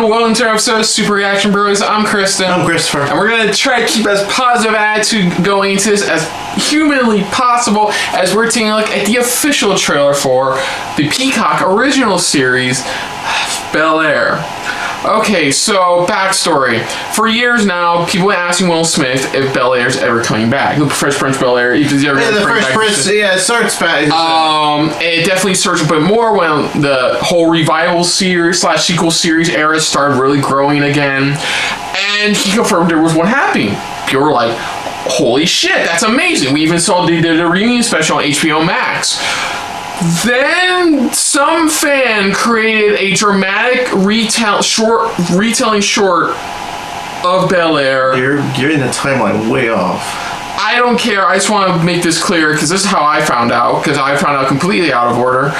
welcome to our episode of Super Reaction Bros. I'm Kristen. I'm Christopher. And we're going to try to keep as positive attitude going into this as humanly possible as we're taking a look at the official trailer for the Peacock original series, Bel-Air. Okay, so backstory. For years now, people have been asking Will Smith if Bel-Air's ever coming back. The Fresh Prince Bel-Air. The Fresh Prince, it starts back. It definitely starts a bit more when the whole revival series / sequel series era started really growing again. And he confirmed there was one happening. People were like, holy shit, that's amazing. We even saw the reunion special on HBO Max. Then some fan created a dramatic retelling short of Bel-Air. You're getting the timeline way off. I don't care. I just want to make this clear because this is how I found out. Because I found out completely out of order.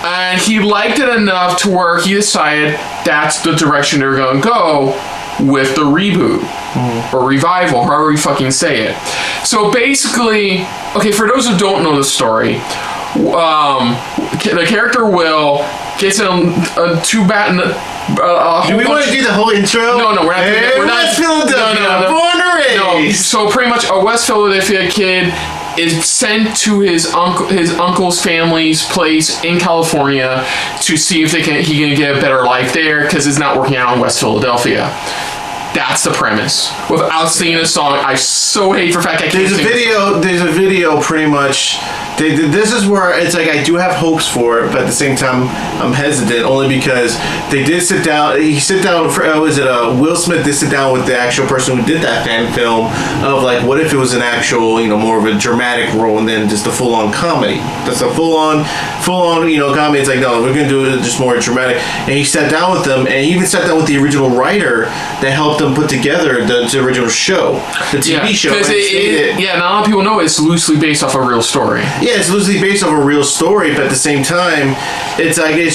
And he liked it enough to where he decided that's the direction they're going to go with the reboot. Or revival, however you fucking say it. So basically, okay, for those who don't know the story, the character Will gets in a two-bat. Do we want to do the whole intro? No, we're not. Hey, we're West Philadelphia, born and raised. So pretty much, a West Philadelphia kid is sent to his uncle's family's place in California to see if he can get a better life there because it's not working out in West Philadelphia. That's the premise. Without singing a song, I so hate for a fact I can't sing. There's a video pretty much. This is where it's like I do have hopes for it, but at the same time I'm hesitant only because they did sit down. Will Smith did sit down with the actual person who did that fan film of like what if it was an actual more of a dramatic role and then just a full on comedy. That's a full on comedy. It's like no, we're gonna do it just more dramatic. And he sat down with them and he even sat down with the original writer that helped them put together the original show, the TV show. Because not a lot of people know it's loosely based off a real story. Yeah, it's loosely based off a real story, but at the same time, it's like they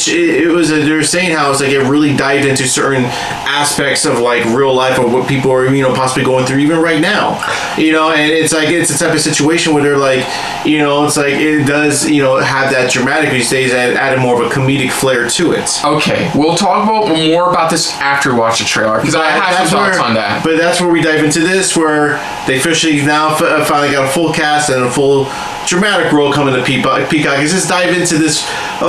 were saying how it's like it really dived into certain aspects of like real life or what people are possibly going through even right now, and it's like it's a type of situation where they're like, it's like it does have that dramatic these days and added more of a comedic flair to it. Okay, we'll talk more about this after we watch the trailer because I have some thoughts on that. But that's where we dive into this, where they officially now finally got a full cast and a full dramatic role coming to Peacock. Let's just dive into this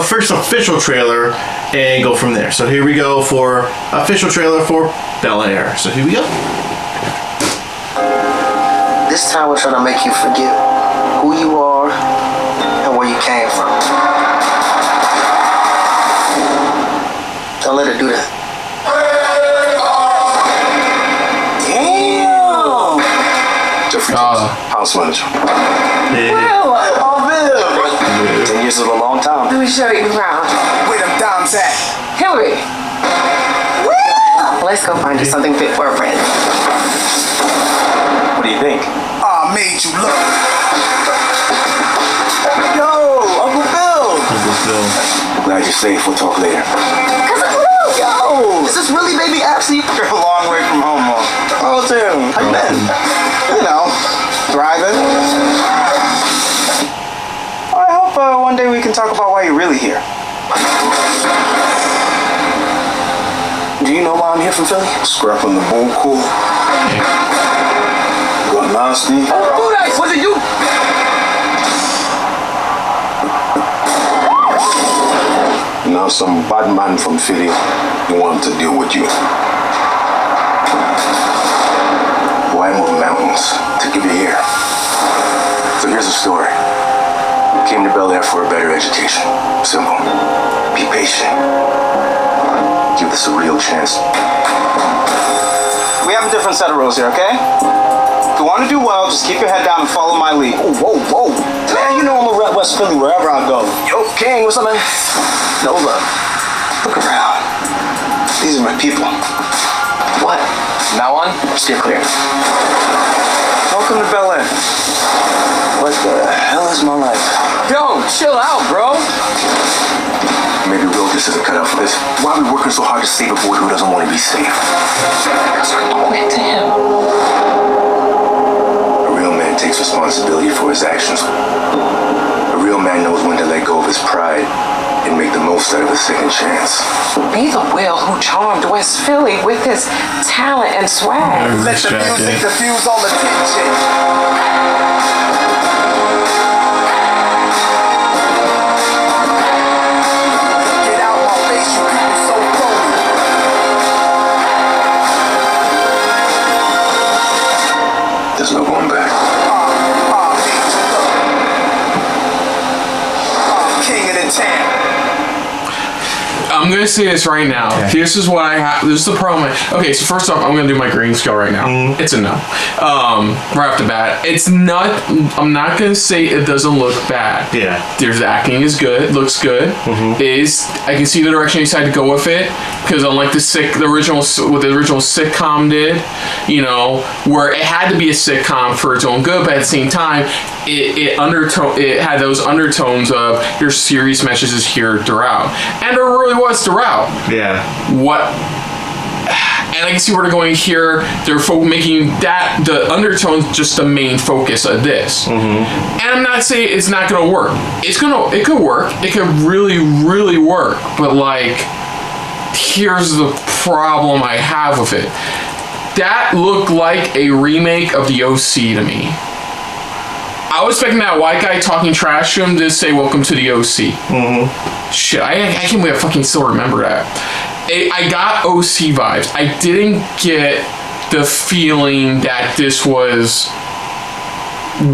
first official trailer and go from there. So here we go for official trailer for Bel-Air. So here we go. This time we're trying to make you forget who you are and where you came from. Don't let it do that. House manager. Well, Oh, Bill. 10 years is a long time. let me show you around. Where them dimes at? Hillary. Let's go find you something fit for a friend. What do you think? I made you look. Yo, Uncle Bill. Glad you're safe. We'll talk later. Yo, is this really baby Apsy? You're a long way from home, Mom. Oh, Tim. How you been? Thriving. I hope one day we can talk about why you're really here. Do you know why I'm here from Philly? Scrapping the bull cool. Got nasty. Oh, nice. Was it you? Now some bad man from Philly want to deal with you. Why move mountains to give you here? So here's the story. Came to Bel-Air for a better education. Simple. Be patient. Give this a real chance. We have a different set of rules here, okay? If you want to do well, just keep your head down and follow my lead. Whoa. Man, you know I'm a rep West Philly wherever I go. Yo, King, what's up, man? No, look around. These are my people. What? Now on, steer clear. Welcome to Bel-Air. What the hell is my life? Yo, chill out, bro. Maybe Will just isn't cut out for this. Why are we working so hard to save a boy who doesn't want to be safe? Because we're doing it to him. A real man takes responsibility for his actions. A real man knows when to let go of his pride and make the most out of the second chance. Be the Will who charmed West Philly with his talent and swag. Let the music diffuse all the tension. Get out my face, you people so phony. There's no going back. King of the town. I'm gonna say this right now. Okay. This is what I have. This is the problem. Okay, so first off, I'm gonna do my grading scale right now. It's a no. Right off the bat, it's not. I'm not gonna say it doesn't look bad. Yeah. There's acting is good. Looks good. Is I can see the direction he decided to go with it, because unlike the original what the original sitcom did, you know, where it had to be a sitcom for its own good, but at the same time, it had those undertones of your serious messages here throughout, and there really was throughout. Yeah. What? And I can see where they're going here. They're making that the undertones just the main focus of this. And I'm not saying it's not gonna work. It could work. It could really work. But like, here's the problem I have with it. That looked like a remake of the OC to me. I was expecting that white guy talking trash to him to say "Welcome to the OC." Shit, I can't believe I fucking still remember that. I got OC vibes. I didn't get the feeling that this was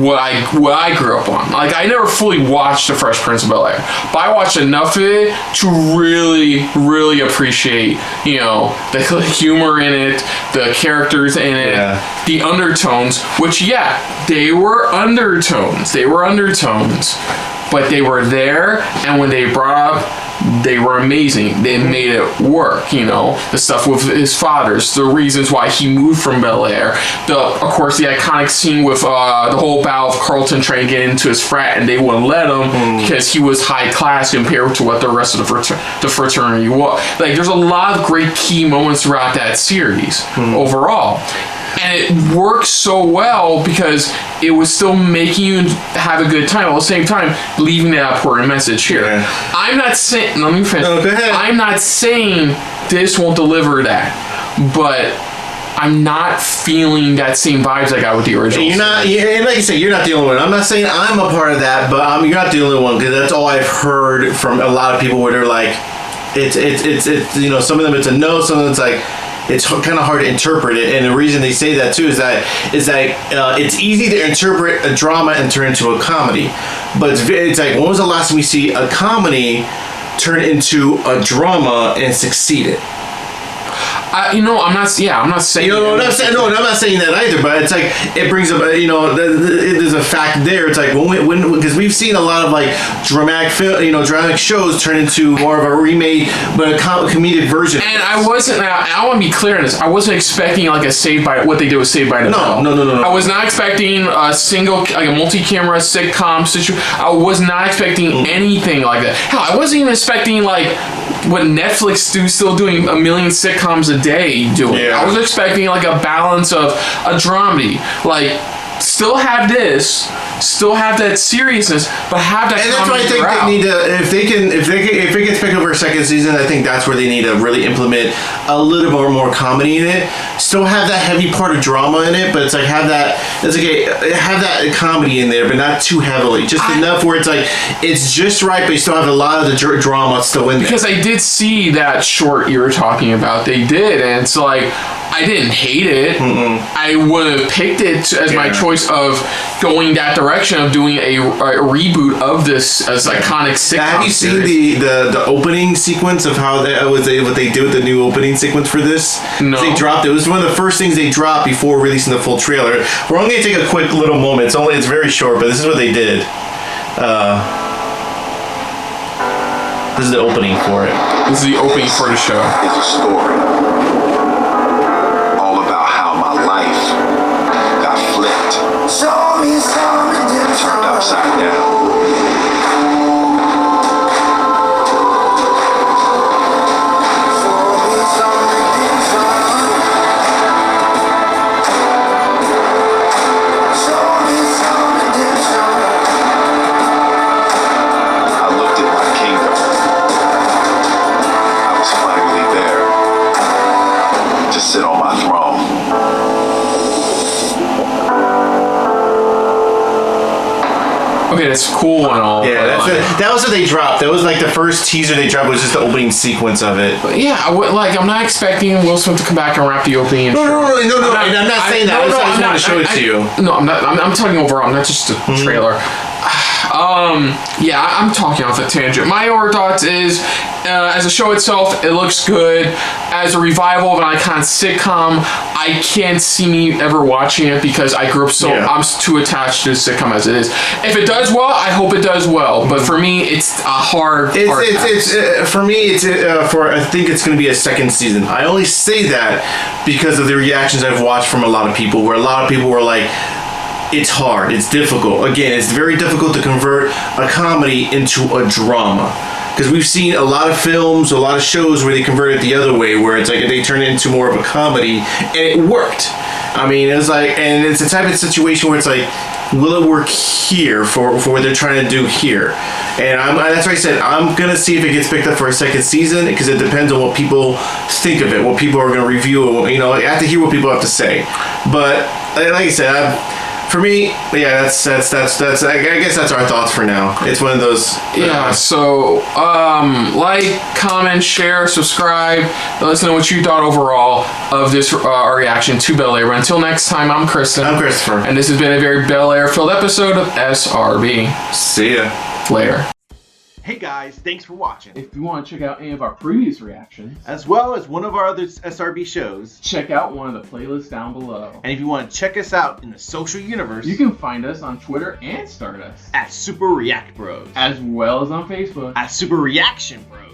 what I grew up on. Like, I never fully watched The Fresh Prince of Bel-Air, but I watched enough of it to really appreciate, you know, the humor in it, the characters in it, the undertones, which, yeah, they were undertones, but they were there, and when they brought up, they were amazing. They made it work, you know. The stuff with his fathers, the reasons why he moved from Bel-Air, of course, the iconic scene with the whole battle of Carlton trying to get into his frat and they wouldn't let him because he was high class compared to what the rest of the fraternity was. Like, there's a lot of great key moments throughout that series overall. And it worked so well because it was still making you have a good time, at the same time leaving that important message here. I'm not saying, let me finish. No, go ahead. I'm not saying this won't deliver that, but I'm not feeling that same vibes I got with the original. You're not, and like you said, you're not the only one. I'm not saying I'm a part of that, but you're not the only one, because that's all I've heard from a lot of people where they're like, it's you know, some of them it's a no, some of them it's like, it's kind of hard to interpret it, and the reason they say that too is that it's easy to interpret a drama and turn into a comedy, but it's like, when was the last time we see a comedy turn into a drama and succeeded? I'm not saying. I'm not saying that either. But it's like, it brings up, you know, there's a fact there. It's like when because we've seen a lot of like dramatic shows turn into more of a remake, but a comedic version. And I want to be clear on this. I wasn't expecting like what they did with Saved by the Bell. No. I was not expecting a single, like a multi-camera sitcom situation. I was not expecting anything like that. Hell, I wasn't even expecting like what Netflix still doing a million sitcoms a day doing. Yeah. I was expecting like a balance of a dramedy, like still have this, still have that seriousness, but have that. And that's why I think they need to, if it gets picked over a second season, I think that's where they need to really implement a little more comedy in it. Still have that heavy part of drama in it, but it's like have that comedy in there, but not too heavily, just enough where it's like it's just right, but you still have a lot of the drama still in there. Because I did see that short you were talking about. They did, and it's like, I didn't hate it. I would have picked it as my choice of going that direction of doing a reboot of this as iconic sitcom. Have you seen the opening sequence of how what they did with the new opening sequence for this? No. They dropped it. It was one of the first things they dropped before releasing the full trailer. We're only gonna take a quick little moment. It's very short, but this is what they did. This is the opening for it. This is the opening for the show. It's a story all about how my life got flipped, turned upside down. I looked at my kingdom Okay, that's cool and all. Yeah, that was what they dropped. That was like the first teaser they dropped was just the opening sequence of it. But yeah, I'm not expecting Will Smith to come back and wrap the opening. No. I'm not saying that. I just want to show it to you. No, I'm not. I'm talking overall. Not just a trailer. Yeah, I'm talking off a tangent. My overall thoughts is, as a show itself, it looks good. As a revival of an iconic sitcom, I can't see me ever watching it because I grew up I'm too attached to the sitcom as it is. If it does well, I hope it does well. But for me, it's a hard. For me, I think it's going to be a second season. I only say that because of the reactions I've watched from a lot of people, where a lot of people were like, it's hard, it's difficult. Again, it's very difficult to convert a comedy into a drama. Because we've seen a lot of films, a lot of shows where they convert it the other way, where it's like they turn it into more of a comedy, and it worked. I mean, it was like, and it's the type of situation where it's like, will it work here for what they're trying to do here? And that's why I said I'm gonna see if it gets picked up for a second season, because it depends on what people think of it, what people are gonna review. You know, I have to hear what people have to say. But like I said, for me, yeah, that's. I guess that's our thoughts for now. It's one of those. Yeah. So, like, comment, share, subscribe. Let us know what you thought overall of this our reaction to Bel-Air. But until next time, I'm Kristen. I'm Christopher, and this has been a very Bel-Air filled episode of SRB. See ya Later. Hey guys, thanks for watching. If you want to check out any of our previous reactions, as well as one of our other SRB shows, check out one of the playlists down below. And if you want to check us out in the social universe, you can find us on Twitter and Stardust at Super React Bros, as well as on Facebook at Super Reaction Bros.